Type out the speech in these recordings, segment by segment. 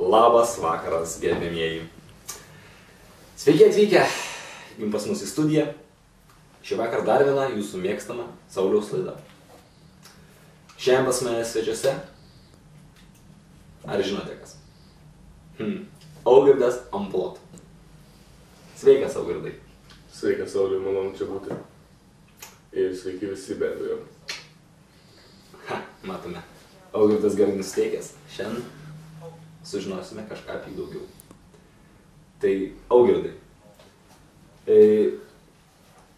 Labas vakaras, gerbėmieji. Sveiki atvykę pas mus į studiją. Šį vakar dar viena jūsų mėgstama Sauliaus laida. Šiandien pas mane svečiuose. Ar žinote kas? Augirdas Amplot. Sveikas, Augirdai. Sveikas, Sauliau, malonu čia būti. Ir sveiki visi be abejo. Matome. Augirdas gerai nusiteikęs. Šiandien sužinosime kažką apie daugiau. Tai Augirdai.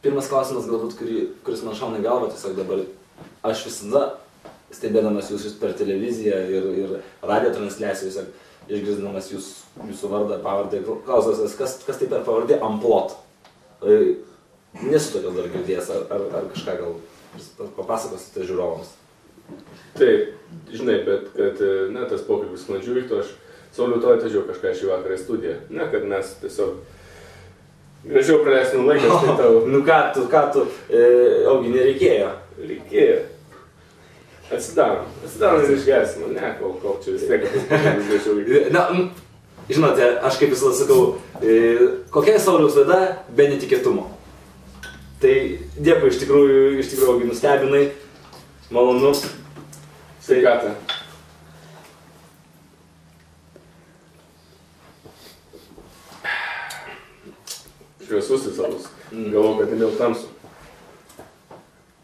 Pirmas klausimas galbūt, kuris man šauna į galvą, tiesiog dabar aš visada, stebėdamas jūs per televiziją ir radijo transliacijos, išgirsdamas jūsų vardą, pavardę, klausas, kas tai per pavardė Amplot. Nesu tokios dar girdėjęs, ar kažką gal papasakosite žiūrovams. Taip, žinai, bet kad tas pokalbis sklandžiai vyktų, aš Sauliau to atvažiavau kažką šį vakarą į studiją. Ne, kad mes tiesiog gražiau praleisime laiką, tai tau... Nu ką tu, Augi, nereikėjo. Reikėjo. Atsidarom ir išgersim, ne, kol čia vis tiek gražiau vyktų. Na, žinote, aš kaip visada sakau, kokia Sauliaus laida be netikėtumo. Tai dėkui, iš tikrųjų, Augi, nustebinai, malonu. Sveikata. Šviesus į savus. Galvoju, kad dėl tamsų.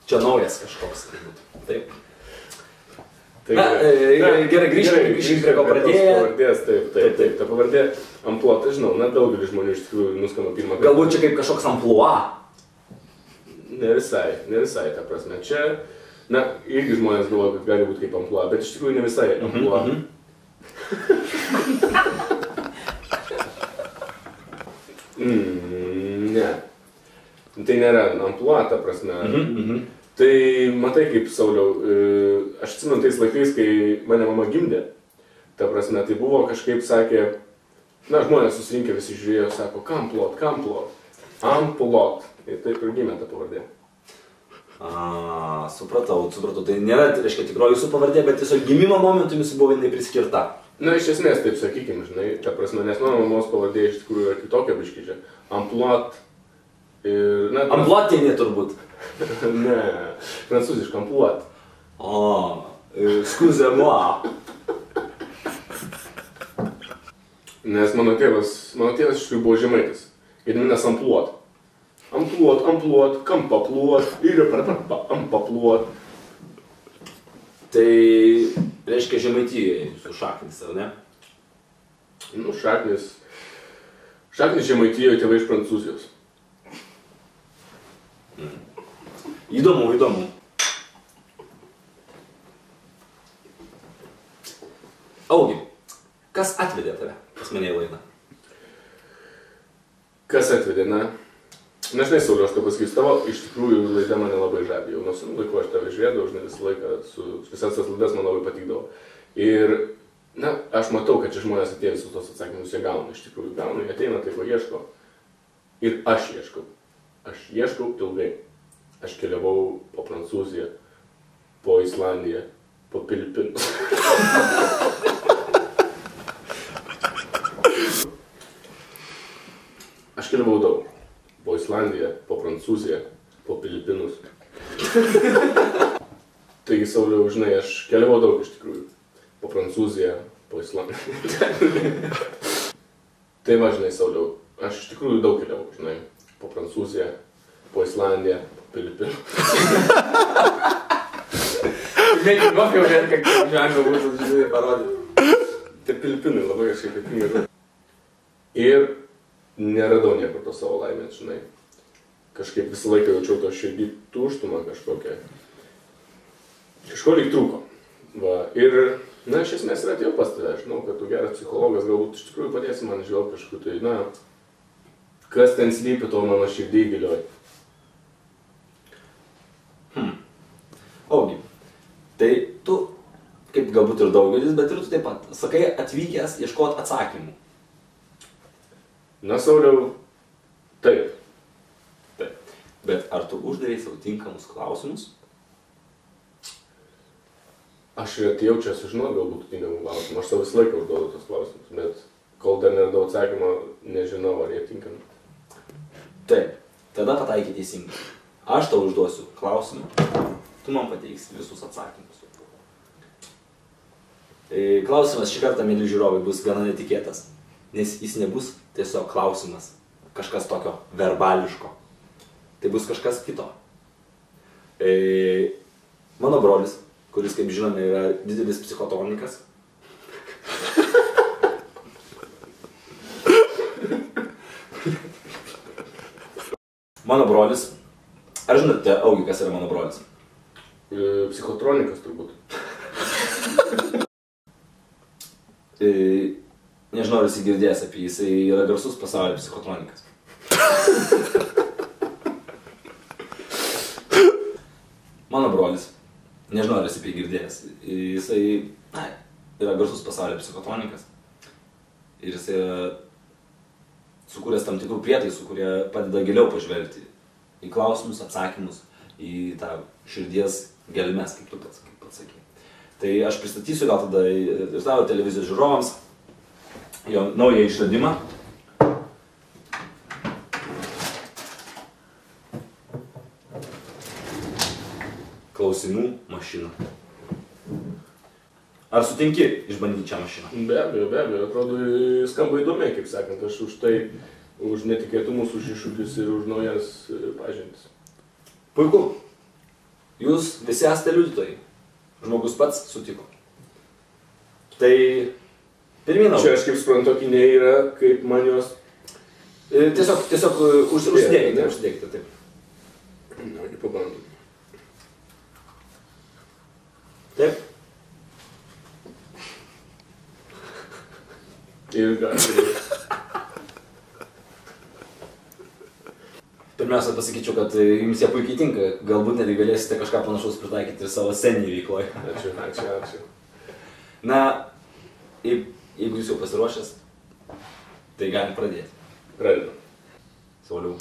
Čia naujas kažkoks. Taip. Na, gerai, grįžkim prie ko pradėjo. Pavardės, taip. Ta pavardė Amplot, žinau, daugelis žmonių iš tikrųjų nuskamba pirmą kartą. Galbūt čia kaip kažkoks amplua. Ne visai, ta prasme. Čia, irgi žmonės galvoja, kad gali būti kaip amplua, bet iš tikrųjų ne visai amplua. Ne. Tai nėra amplua, ta prasme. Tai matai kaip, Sauliau, aš atsimenu tais laikais, kai mane mama gimdė, ta prasme, tai buvo kažkaip sakė, žmonės susirinkę visi žiūrėjo, sako, Kamplot. Amplot. Ir taip ir gimė ta pavardė. Supratau. Tai nėra, reiškia, tikroji jūsų pavardė, bet tiesiog gimimo momentu jums buvo jinai priskirta. Iš esmės, taip sakykim, žinai, ta prasme, nes mano mamos pavardė iš tikrųjų yra kitokia biškyčia. Amplot ir... Amplotinė turbūt. Ne, prancūziška Amplot. Excusez-moi. Nes mano tėvas iš tikrųjų buvo žemaitis. Gediminas Amplot. Amplot, Kampaplot ir Ampaplot. Tai reiškia Žemaitijoje jūsų šaknis, ar ne? Šaknis Žemaitijoje, tėvai iš Prancūzijos. Įdomu. Augi, kas atvedė tave pas mane į laidą? Kas atvedė, Žinai, Sauliau, aš tau pasakysiu, tavo iš tikrųjų laida mane labai žadė. Jau nuo senų laikų aš tave žiūrėdavau, žinai, visą laiką visas tas laidas man labai patikdavo. Ir, aš matau, kad čia žmonės atėjo visus tos atsakymus, jie gauna, iš tikrųjų gauna, jie ateina, tai ko ieško. Ir aš ieškau. Aš ieškau ilgai. Aš keliavau po Prancūziją, po Islandiją, po Filipinus. Aš keliavau daug. Po Islandiją, po Prancūziją, po Filipinus. Taigi, Sauliau, žinai, aš keliavau daug iš tikrųjų. Po Prancūziją, po Islandiją. Tai va, žinai, Sauliau, aš iš tikrųjų daug keliavau, žinai. Po Prancūziją, po Islandiją, po Filipinus. Mėgį kokią vien, kad ženklą būtų, žinai, parodyti. Tie Filipinai labai kažkaip įpingai. Ir neradau niekur to savo laimės, žinai. Kažkaip visą laiką jaučiau to širdį tuštumą kažkokią. Kažko lyg trūko. Va. Ir, iš esmės ir atėjau pas tave. Aš žinau, kad tu geras psichologas, galbūt iš tikrųjų padėsi man žvelgti kažkur. Tai, kas ten slypi to mano širdį gilioj. Augi, tai tu, kaip galbūt ir daugelis, bet ir tu taip pat, sakai, atvykęs ieškoti atsakymų. Sauliau, taip. Bet ar tu uždavei savo tinkamus klausimus? Aš atėjau čia sužinoti galbūt tinkamų klausimų. Aš savo visą laiką užduodu tos klausimus, bet kol dar neradau atsakymą, nežinau, ar jie tinkami. Taip, tada pataikai teisingai. Aš tau užduosiu klausimą, tu man pateiksi visus atsakymus. Klausimas šį kartą, mėly žiūrovai, bus gana netikėtas, nes jis nebus tiesiog klausimas, kažkas tokio verbališko. Tai bus kažkas kito. Mano brolis, kuris, kaip žinome, yra didelis psichotronikas. Mano brolis. Ar žinote, Augi, kas yra mano brolis? Psichotronikas turbūt. Nežinau, ar esi girdėjęs apie jį, jisai yra garsus pasaulio psichotronikas. Mano brolis, nežinau, ar esi apie jį girdėjęs, jisai yra garsus pasaulio psichotronikas. Ir jisai yra sukūręs tam tikrų prietaisų, kurie padeda giliau pažvelgti į klausimus, atsakymus, į tą širdies gelmes, kaip tu pats sakei. Tai aš pristatysiu gal tada ir savo televizijos žiūrovams jo naują išradimą. Klausimų mašina. Ar sutinki išbandyti šią mašiną? Be abejo, atrodo, skamba įdomiai, kaip sakant, aš už tai, už netikėtumus, už iššūkius ir už naujas pažintis. Puiku. Jūs visi esate liudytojai. Žmogus pats sutiko. Tai pirmyn. Čia aš kaip suprantu, akiniai yra, kaip man jos... Tiesiog užsidėkite, taip. Na, pabandom. Taip. Ir gali. Pirmiausia, pasakyčiau, kad jums jie puikiai tinka. Galbūt netgi galėsite kažką panašaus pritaikyti ir savo sceninėje veikloje. Ačiū. Na, jeigu jūs jau pasiruošęs, tai galim pradėti. Pradedam. Sauliau,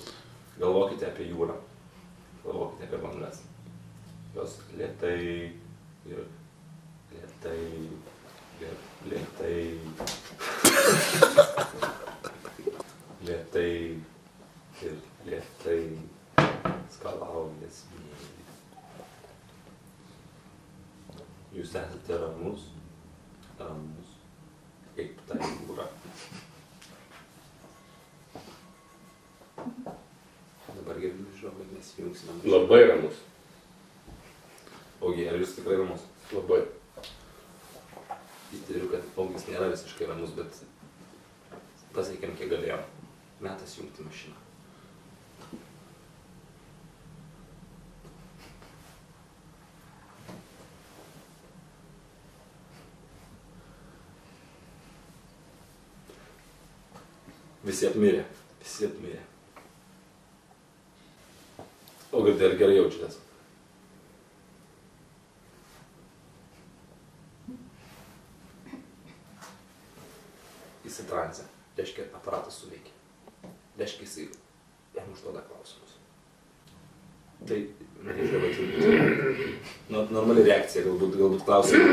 galvokite apie jūrą. Galvokite apie bangas. Jos lėtai ir lėtai ir lėtai. Lėtai ir lėtai skalauja smėlį. Jūs esate ramus, kaip ta jūra. Dabar gerbiami žiūrovai, mes jungsime. Labai ramus. Augi, ar jūs tikrai ramus? Labai. Įtariu, kad Augis nėra visiškai ramus, bet pasiekėm kiek galėjom. Metas jungti mašiną. Visi apmirė. Augi, tai ar gerai jaučiatės? Jis į transę. Reiškia, aparatas suveikia. Reiškia, jisai jam užduoda klausimus. Tai, normali reakcija, galbūt klausimų.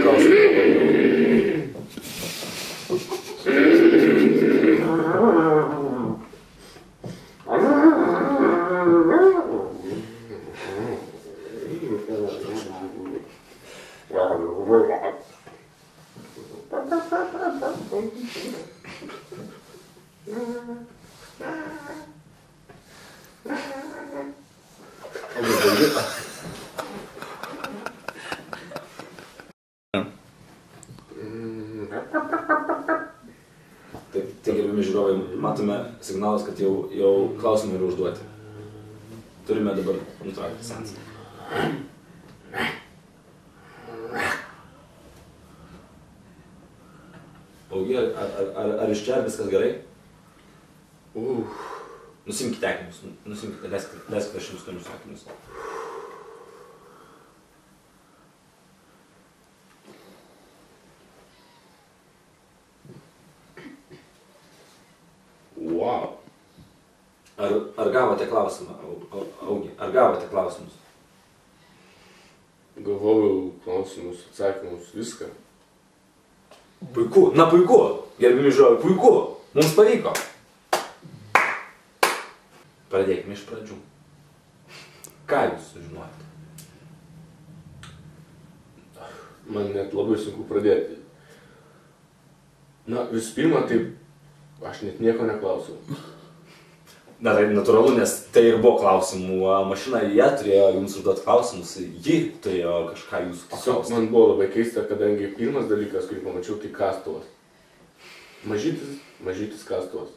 Tai gerbiami žiūrovai, matome signalus, kad jau klausimai yra užduoti. Turime dabar nutraukti seansą. Augi, ar iš čia viskas gerai? Nusimkite akinius, leiskite aš jums turimus akinius. Wow. Ar gavote klausimą, Augi? Ar gavote klausimus? galvojau klausimus, atsakymus, viską. Puiku, na puiku, gerbimi žiūrovai, puiku, mums pavyko. Pradėkime iš pradžių. Ką jūs sužinojate? Man net labai sunku pradėti. Na, visų pirma, taip aš net nieko neklausiau. Na, tai natūralu, nes tai ir buvo klausimų mašina, jie turėjo jums užduoti klausimus, ji turėjo kažką jūsų paklausti. Man buvo labai keista, kadangi pirmas dalykas, kurį pamačiau, tai kastuvas. Mažytis kastuvas.